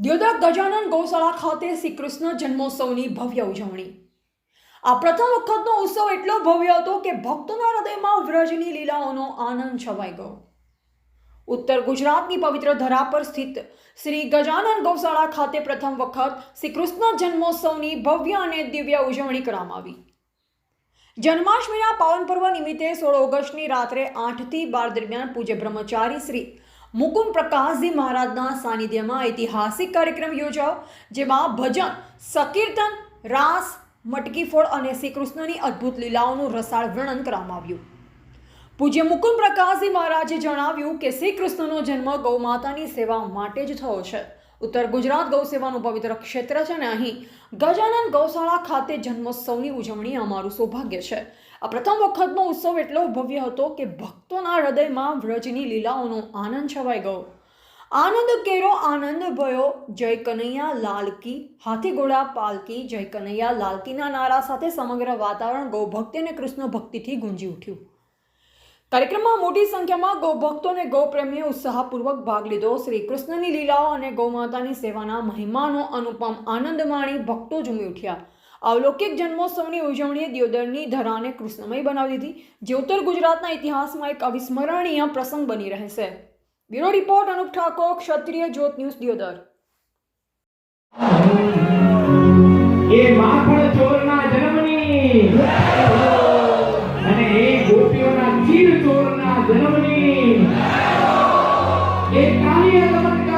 દિયોદર ગજાનન ગૌશાળા ખાતે શ્રી કૃષ્ણ જન્મોત્સવની ભવ્ય ઉજવણી। આ પ્રથમ વખતનો ઉત્સવ એટલો ભવ્ય હતો કે ભક્તોના હૃદયમાં વ્રજની લીલાઓનો આનંદ છવાઈ ગયો। ઉત્તર ગુજરાતની પવિત્ર ધરા પર સ્થિત શ્રી ગજાનન ગૌશાળા ખાતે પ્રથમ વખત શ્રી કૃષ્ણ જન્મોત્સવની ભવ્ય અને દિવ્ય ઉજવણી કરવામાં આવી। જન્માષ્ટમીના પાવન પર્વ નિમિત્તે 16 ઓગસ્ટની રાત્રે 8 થી 12 દરમિયાન પૂજ્ય બ્રહ્મચારી શ્રી મુકુંદ પ્રકાશજી મહારાજના સાનિધ્યમાં ઐતિહાસિક કાર્યક્રમ યોજાયો, જેમાં ભજન, સંકીર્તન, રાસ, મટકી ફોડ અને શ્રી કૃષ્ણની અદ્ભુત લીલાઓનું રસાળ વર્ણન કરવામાં આવ્યું। પૂજ્ય મુકુંદ પ્રકાશજી મહારાજે જણાવ્યું કે શ્રી કૃષ્ણનો જન્મ ગૌ માતાની સેવા માટે જ થયો છે। ઉત્તર ગુજરાત ગૌ સેવાનું પવિત્ર ક્ષેત્ર છે અને અહીં ગજાનન ગૌશાળા ખાતે જન્મોત્સવની ઉજવણી અમારું સૌભાગ્ય છે। આ પ્રથમ વખતનો ઉત્સવ એટલો ભવ્ય હતો કે ભક્તોના હૃદયમાં વ્રજની લીલાઓનો આનંદ છવાઈ ગયો। આનંદ કેરો આનંદ ભયો, જય કનૈયા લાલ કી, હાથી ઘોડા પાલકી, જય કનૈયા લાલ કીના નારા સાથે સમગ્ર વાતાવરણ ગૌભક્તિ અને કૃષ્ણ ભક્તિથી ગુંજી ઉઠ્યું। કાર્યક્રમમાં મોટી સંખ્યામાં ગૌભક્તો અને ગૌપ્રેમીએ ઉત્સાહપૂર્વક ભાગ લીધો। શ્રી કૃષ્ણની લીલાઓ અને ગૌમાતાની સેવાના મહિમાનો અનુપમ આનંદ માણી ભક્તો ઝૂમી ઉઠ્યા। અલૌકિક જન્મોત્સવની ઉજવણીએ દિયોદરની ધરાને કૃષ્ણમય બનાવી દીધી, જે ઉત્તર ગુજરાતના ઇતિહાસમાં એક અવિસ્મરણીય પ્રસંગ બની રહેશે। બ્યુરો રિપોર્ટ અનુપ ઠાકોર, ક્ષત્રિય જ્યોત ન્યૂઝ, દિયોદર। એ માખણ ચોરના જન્મની અને એ ગોપીઓના ચીર ચોરના જન્મની એ કાલિયા ચમત્કાર